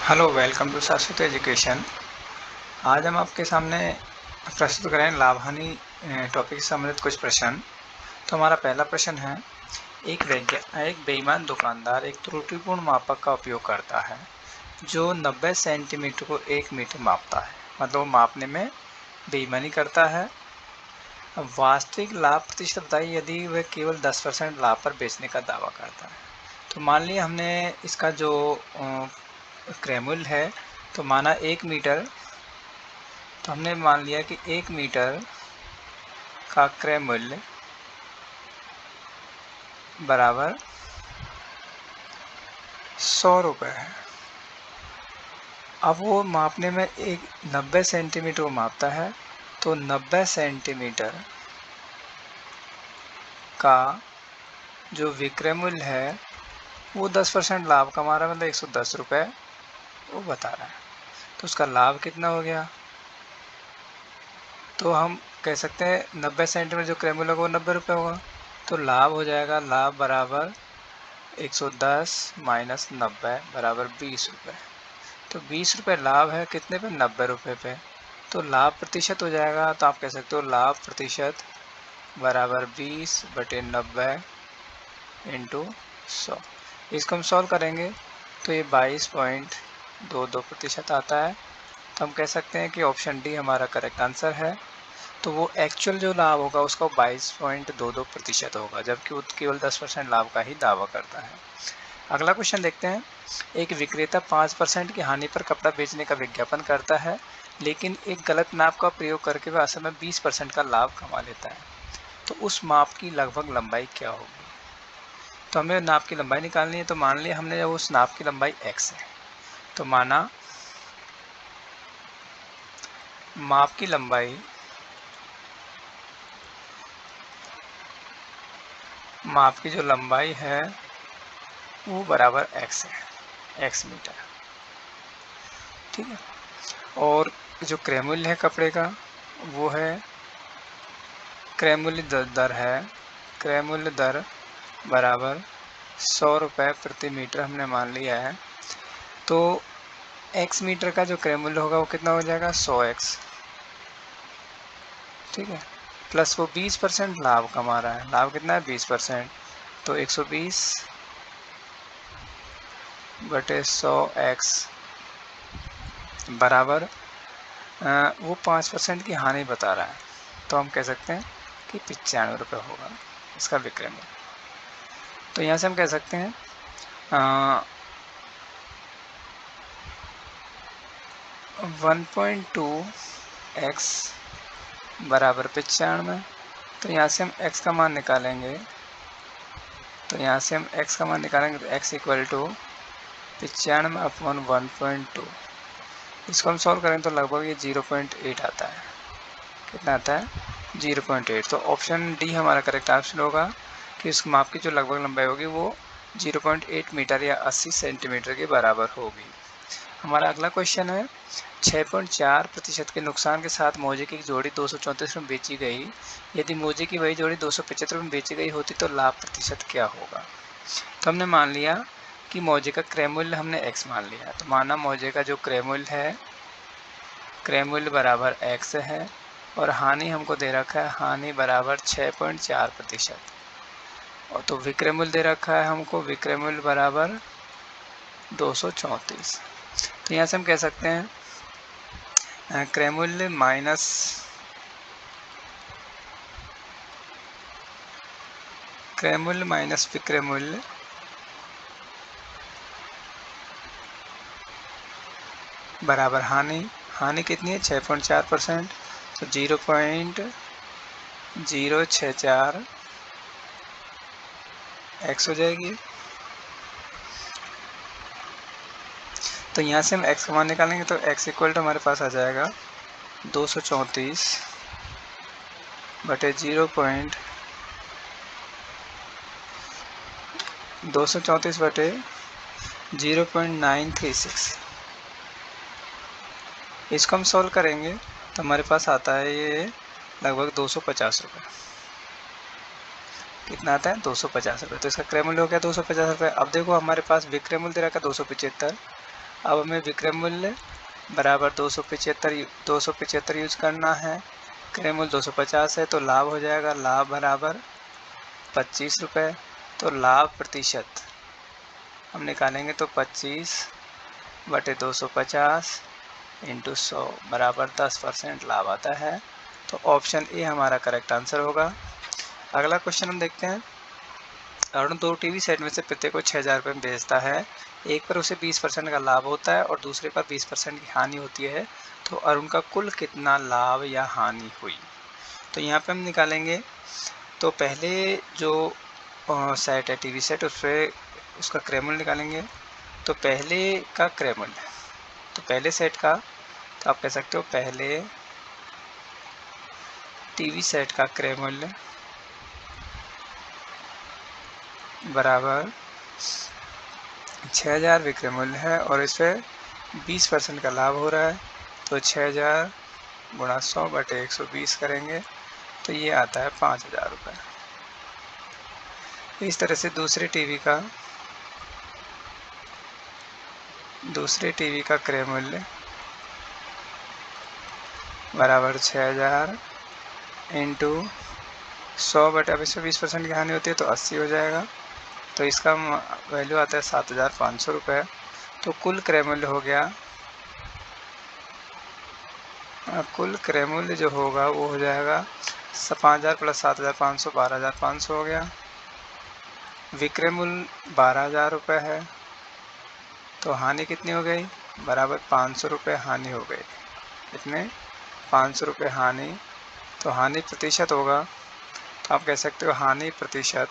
Hello, welcome to शाश्वत education. आज हम आपके सामने प्रस्तुत करें लाभ हानि टॉपिक से संबंधित कुछ प्रश्न। तो हमारा पहला प्रश्न है, एक बेईमान दुकानदार एक त्रुटिपूर्ण मापक का उपयोग करता है जो 90 सेंटीमीटर को 1 मीटर मापता है। मतलब वो मापने में बेईमानी करता है। वास्तविक लाभ प्रतिशत बताइए यदि वह केवल 10% लाभ पर बेचने का दावा करता है। तो मान लिया हमने इसका जो क्रय मूल्य है तो माना 1 मीटर, तो हमने मान लिया कि 1 मीटर का क्रय मूल्य बराबर 100 रुपये है। अब वो मापने में 90 सेंटीमीटर को मापता है, तो 90 सेंटीमीटर का जो विक्रय मूल्य है वो 10% लाभ कमा रहा है, मतलब 110 रुपये वो बता रहा है। तो उसका लाभ कितना हो गया? तो हम कह सकते हैं 90 सेंटीमीटर जो क्रय मूल्य होगा वो 90 रुपये होगा। तो लाभ हो जाएगा, लाभ बराबर 110 माइनस 90 बराबर 20 रुपये। तो 20 रुपये लाभ है कितने पे? 90 रुपये पे। तो लाभ प्रतिशत हो जाएगा, तो आप कह सकते हो लाभ प्रतिशत बराबर 20/90 इंटू 100। इसको हम सॉल्व करेंगे तो ये 22.22% आता है। तो हम कह सकते हैं कि ऑप्शन डी हमारा करेक्ट आंसर है। तो वो एक्चुअल जो लाभ होगा उसका 22.22% होगा, जबकि वो केवल 10% लाभ का ही दावा करता है। अगला क्वेश्चन देखते हैं। एक विक्रेता 5% की हानि पर कपड़ा बेचने का विज्ञापन करता है, लेकिन एक गलत नाप का प्रयोग करके वह असल में 20% का लाभ कमा लेता है। तो उस माप की लगभग लंबाई क्या होगी? तो हमें नाप की लंबाई निकालनी है। तो मान लिया हमने जब उस नाप की लंबाई x है, तो माना माप की लंबाई जो लंबाई है वो बराबर x है, x मीटर। ठीक है। और जो क्रय मूल्य है कपड़े का वो है क्रय मूल्य दर है, क्रय मूल्य दर बराबर 100 रुपये प्रति मीटर हमने मान लिया है। तो x मीटर का जो क्रय मूल्य होगा वो कितना हो जाएगा? 100x। ठीक है। प्लस वो 20% लाभ कमा रहा है। लाभ कितना है? 20%। तो 120/100x बराबर वो 5% की हानि बता रहा है। तो हम कह सकते हैं कि 95 रुपये होगा इसका विक्रय मूल्य। तो यहाँ से हम कह सकते हैं 1.2x बराबर 95। तो यहाँ से हम x का मान निकालेंगे। तो x इक्वल टू 95/1.2। इसको हम सॉल्व करें तो लगभग ये 0.8 आता है। कितना आता है? 0.8। तो ऑप्शन डी हमारा करेक्ट आंसर होगा कि उस माप की जो लगभग लंबाई होगी वो 0.8 मीटर या 80 सेंटीमीटर के बराबर होगी। हमारा अगला क्वेश्चन है, 6.4% के नुकसान के साथ मोजे की जोड़ी 234 में बेची गई। यदि मोजे की वही जोड़ी 275 में बेची गई होती तो लाभ प्रतिशत क्या होगा? तो हमने मान लिया कि मोजे का क्रय मूल्य हमने x मान लिया। तो माना मोजे का जो क्रय मूल्य है, क्रय मूल्य बराबर x है और हानि हमको दे रखा है, हानि बराबर 6.4%। और तो विक्रय मूल्य दे रखा है हमको, विक्रय मूल्य बराबर 234। तो यहाँ से हम कह सकते हैं क्रय मूल्य माइनस विक्रय मूल्य बराबर हानि। हानि कितनी है? 6.4%। तो 0.064 x हो जाएगी। तो यहाँ से हम x का मान निकालेंगे तो x इक्वल टू हमारे पास आ जाएगा 234/0.936। इसको हम सॉल्व करेंगे तो हमारे पास आता है ये लगभग 250 रुपये। कितना आता है? 250 रुपये। तो इसका क्रय मूल्य हो गया 250 रुपये। अब देखो हमारे पास विक्रय मूल्य दे रखा है 275 अब हमें विक्रय मूल्य बराबर 275 यूज करना है, क्रय मूल्य 250 है, तो लाभ हो जाएगा लाभ बराबर 25 रुपये। तो लाभ प्रतिशत हम निकालेंगे तो 25/250 इंटू 100 बराबर 10% लाभ आता है। तो ऑप्शन ए हमारा करेक्ट आंसर होगा। अगला क्वेश्चन हम देखते हैं। अरुण 2 टीवी सेट में से प्रत्येक को 6,000 रुपये में बेचता है। एक पर उसे 20% का लाभ होता है और दूसरे पर 20% की हानि होती है, तो अरुण का कुल कितना लाभ या हानि हुई? तो यहाँ पे हम निकालेंगे तो पहले जो सेट है टीवी सेट, उस पर उसका क्रय मूल्य निकालेंगे। तो पहले का क्रय मूल्य, तो पहले सेट का, तो आप कह सकते हो पहले टीवी सेट का क्रय मूल्य बराबर 6,000 विक्रय मूल्य है और इस पर 20% का लाभ हो रहा है, तो 6,000 गुणा 100/120 करेंगे तो ये आता है 5,000 रुपये। इस तरह से दूसरे टीवी का क्रय मूल्य बराबर 6,000 इंटू 100 अब इसमें 20% की हानि होती है तो 80 हो जाएगा, तो इसका वैल्यू आता है 7,500 रुपये। तो कुल क्रय मूल्य हो गया, कुल क्रय मूल्य जो होगा वो हो जाएगा 5,000 प्लस 7,500 12,500 हो गया। विक्रय मूल्य 12,000 रुपये है, तो हानि कितनी हो गई? बराबर 500 रुपये हानि हो गई। कितने? 500 रुपये हानि। तो हानि प्रतिशत होगा, तो आप कह सकते हो हानि प्रतिशत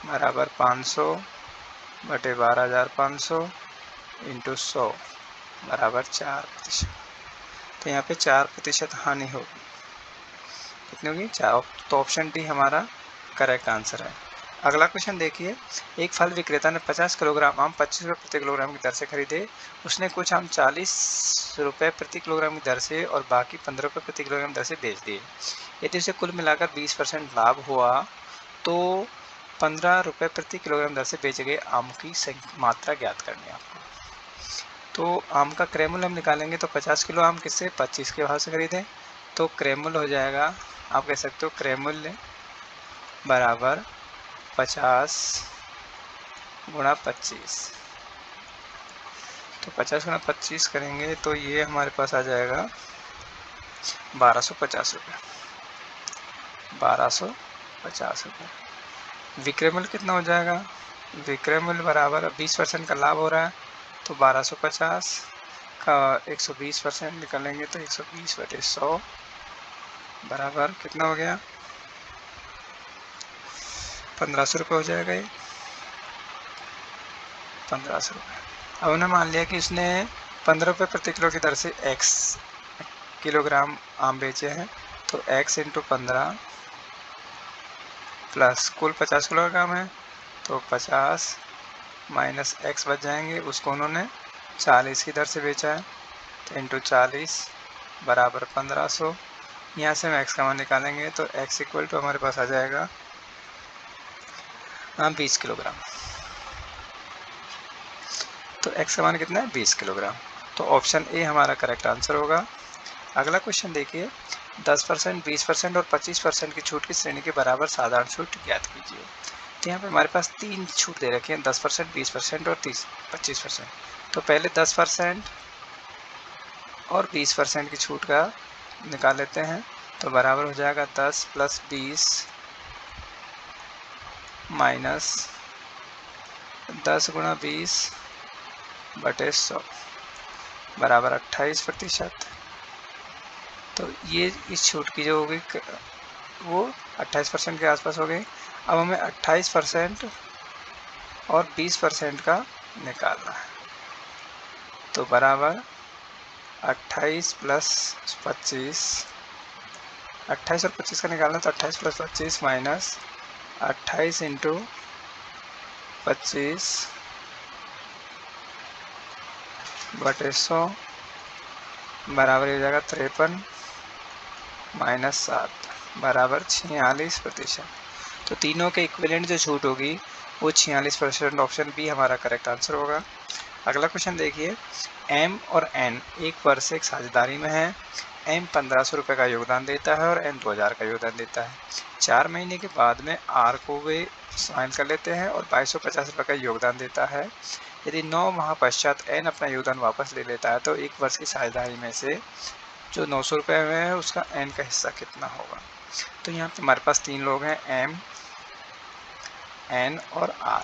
बराबर 500/12,500 इंटू 100 बराबर 4%। तो यहाँ पे 4% हानि होगी। कितनी होगी? 4। तो ऑप्शन डी हमारा करेक्ट आंसर है। अगला क्वेश्चन देखिए। एक फल विक्रेता ने 50 किलोग्राम आम 25 रुपये प्रति किलोग्राम की दर से खरीदे। उसने कुछ आम 40 रुपये प्रति किलोग्राम की दर से और बाकी 15 रुपये प्रति किलोग्राम दर से बेच दिए। यदि उसे कुल मिलाकर 20% लाभ हुआ तो 15 रुपये प्रति किलोग्राम दर से बेचे गए आम की मात्रा ज्ञात करनी है आपको। तो आम का क्रय मूल्य हम निकालेंगे तो 50 किलो आम किससे? 25 के भाव से खरीदे, तो क्रय मूल्य हो जाएगा, आप कह सकते हो क्रय मूल्य बराबर 50 गुणा 25। तो 50 गुणा 25 करेंगे तो ये हमारे पास आ जाएगा 1250 रुपये। 1250 रुपये। विक्रय मूल्य कितना हो जाएगा? विक्रय मूल्य बराबर 20% का लाभ हो रहा है, तो 1250 का 120% निकालेंगे तो 120/100 बराबर कितना हो गया? 1500 रुपये हो जाएगा ये। 1500 रुपये। अब उन्हें मान लिया कि उसने 15 रुपये प्रति किलो की दर से x किलोग्राम आम बेचे हैं, तो x इंटू 15 प्लस कुल 50 किलोग्राम है, तो 50 माइनस x बच जाएंगे, उसको उन्होंने 40 की दर से बेचा है, तो इंटू 40 बराबर 1500। यहाँ से हम x का मान निकालेंगे तो x इक्वल टू हमारे पास आ जाएगा 20 किलोग्राम। तो x का मान कितना है? 20 किलोग्राम। तो ऑप्शन ए हमारा करेक्ट आंसर होगा। अगला क्वेश्चन देखिए। 10%, 20% और 25% की छूट की श्रेणी के बराबर साधारण छूट ज्ञात कीजिए। तो यहाँ पे हमारे पास 3 छूट दे रखे हैं, 10%, 20% और 25%। तो पहले 10% और 20% की छूट का निकाल लेते हैं, तो बराबर हो जाएगा 10 प्लस 20 माइनस 10 गुणा 20/100 बराबर 28%। तो ये इस छूट की जो होगी वो 28% के आसपास हो गई। अब हमें 28% और 20% का निकालना है, तो बराबर 28 प्लस 25, 28 और 25 का निकालना, तो 28 प्लस 25 माइनस 28 इंटू 25/100 बराबर हो जाएगा 53 माइनस 7 बराबर 46%। तो तीनों के इक्विवेलेंट जो छूट होगी वो 46%। ऑप्शन बी हमारा करेक्ट आंसर होगा। अगला क्वेश्चन देखिए, एम और एन एक वर्ष से एक साझेदारी में है। एम 1500 रुपये का योगदान देता है और एन 2000 का योगदान देता है। 4 महीने के बाद में आर को वे शामिल कर लेते हैं और 2250 रुपये का योगदान देता है। यदि 9 माह पश्चात एन अपना योगदान वापस ले लेता है तो एक वर्ष की साझेदारी में से जो 900 रुपये में है उसका एन का हिस्सा कितना होगा। तो यहाँ पे हमारे पास 3 लोग हैं, एम, एन और आर।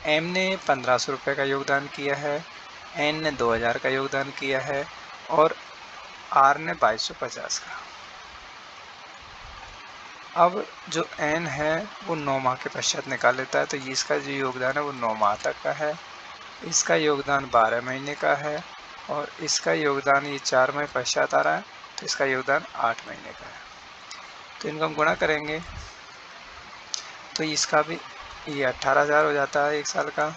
एम ने 1500 रुपये का योगदान किया है, एन ने 2000 का योगदान किया है और आर ने 2250 का। अब जो एन है वो 9 माह के पश्चात निकाल लेता है, तो ये इसका जो योगदान है वो 9 माह तक का है, इसका योगदान 12 महीने का है और इसका योगदान ये 4 माह पश्चात आ रहा है, तो इसका योगदान 8 महीने का है। तो इनको हम गुणा करेंगे तो इसका भी ये 18,000 हो जाता है एक साल का,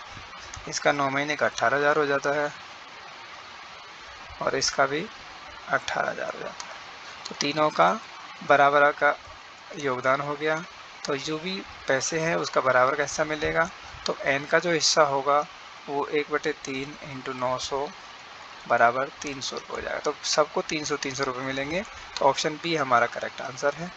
इसका 9 महीने का 18,000 हो जाता है और इसका भी 18,000 हो जाता है। तो तीनों का बराबर का योगदान हो गया, तो जो भी पैसे हैं उसका बराबर का हिस्सा मिलेगा। तो एन का जो हिस्सा होगा वो 1/3 × 900 बराबर 300 रुपये हो जाएगा। तो सबको 300 रुपये मिलेंगे। तो ऑप्शन बी हमारा करेक्ट आंसर है।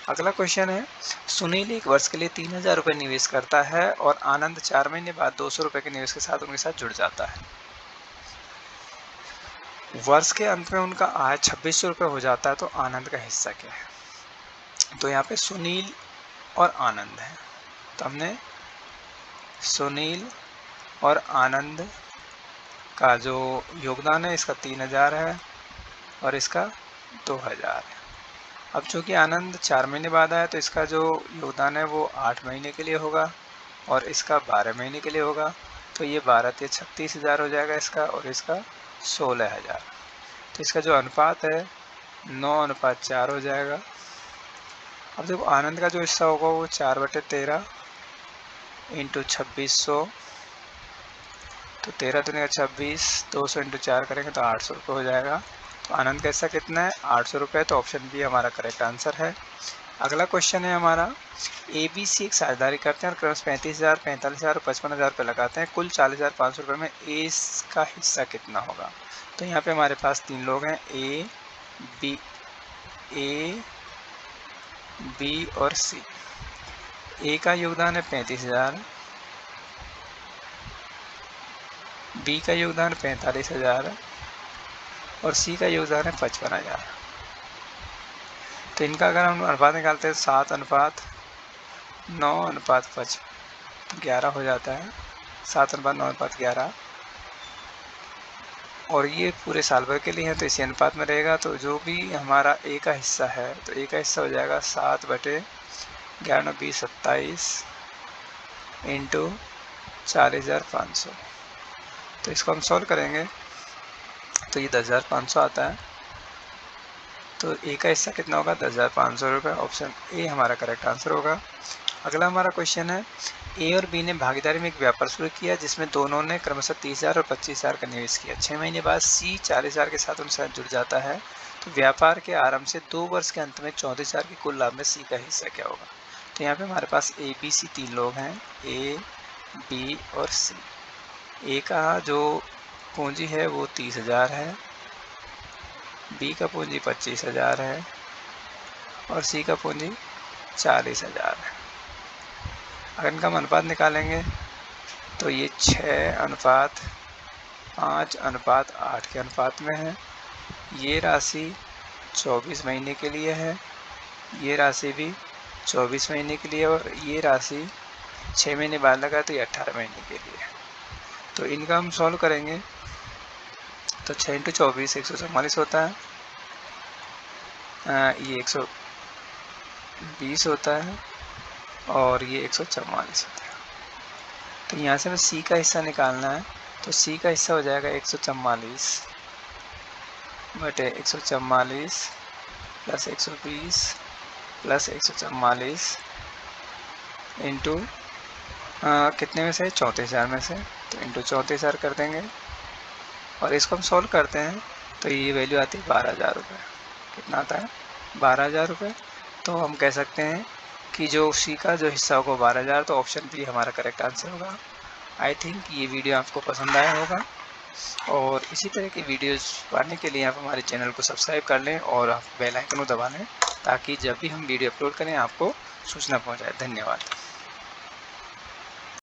अगला क्वेश्चन है, सुनील एक वर्ष के लिए 3000 रुपये निवेश करता है और आनंद 4 महीने बाद 200 रुपये के निवेश के साथ उनके साथ जुड़ जाता है। वर्ष के अंत में उनका आय 2600 रुपये हो जाता है, तो आनंद का हिस्सा क्या है। तो यहाँ पे सुनील और आनंद है, तो हमने सुनील और आनंद का जो योगदान है इसका 3000 है और इसका 2000 है। अब चूँकि आनंद 4 महीने बाद आया तो इसका जो योगदान है वो 8 महीने के लिए होगा और इसका 12 महीने के लिए होगा। तो ये 12 × 36,000 हो जाएगा इसका और इसका 16,000। तो इसका जो अनुपात है 9:4 हो जाएगा। अब देखो आनंद का जो हिस्सा होगा वो 4/13 × 2600, तो 13 दूनी 26, 200 × 4 करेंगे तो 800 रुपये हो जाएगा। तो आनंद का हिस्सा कितना है, 800 रुपये। तो ऑप्शन बी हमारा करेक्ट आंसर है। अगला क्वेश्चन है हमारा, ए बी सी एक साझेदारी करते हैं और क्रमश 35,000, 45,000 और 55,000 रुपये लगाते हैं। कुल 40,500 रुपये में ए का हिस्सा कितना होगा। तो यहाँ पे हमारे पास 3 लोग हैं, ए बी और सी। ए का योगदान है 35,000, बी का योगदान 45,000 और सी का योगदान है 55,000। तो इनका अगर हम अनुपात निकालते हैं 7:9:5 11 हो जाता है, 7:9:11 और ये पूरे साल भर के लिए है तो इसी अनुपात में रहेगा। तो जो भी हमारा ए का हिस्सा है तो ए का हिस्सा हो जाएगा 7/11 × 27 × 40,500। तो इसको हम सॉल्व करेंगे तो ये 10,500 आता है। तो ए का हिस्सा कितना होगा, 10,500 रुपये। ऑप्शन ए हमारा करेक्ट आंसर होगा। अगला हमारा क्वेश्चन है, ए और बी ने भागीदारी में एक व्यापार शुरू किया जिसमें दोनों ने क्रमशः 30,000 और 25,000 का निवेश किया। 6 महीने बाद सी 40,000 के साथ उनके साथ जुड़ जाता है। तो व्यापार के आरंभ से 2 वर्ष के अंत में 34,000 के कुल लाभ में सी का हिस्सा क्या होगा। तो यहाँ पे हमारे पास ए बी सी 3 लोग हैं, ए बी और सी। ए का जो पूंजी है वो 30,000 है, बी का पूंजी 25,000 है और सी का पूंजी 40,000 है। अगर इनका हम अनुपात निकालेंगे तो ये 6:5:8 के अनुपात में है। ये राशि 24 महीने के लिए है, ये राशि भी 24 महीने के लिए और ये राशि 6 महीने बाद लगा तो ये 18 महीने के लिए है। तो इनका हम सॉल्व करेंगे तो 6 × 24 144 होता है, ये 120 होता है और ये 144 होता है। तो यहाँ से हमें सी का हिस्सा निकालना है। तो सी का हिस्सा हो जाएगा 144/144 + 120 + 144 इंटू कितने में से, 34,000 में से, तो इंटू 34,000 कर देंगे और इसको हम सॉल्व करते हैं तो ये वैल्यू आती है 12,000 रुपये। कितना आता है, 12,000 रुपये। तो हम कह सकते हैं कि जो सी का जो हिस्सा होगा 12,000। तो ऑप्शन बी हमारा करेक्ट आंसर होगा। आई थिंक ये वीडियो आपको पसंद आया होगा, और इसी तरह की वीडियोस पाने के लिए आप हमारे चैनल को सब्सक्राइब कर लें और आप बेल आइकन को दबा लें, ताकि जब भी हम वीडियो अपलोड करें आपको सूचना पहुंचाए। धन्यवाद।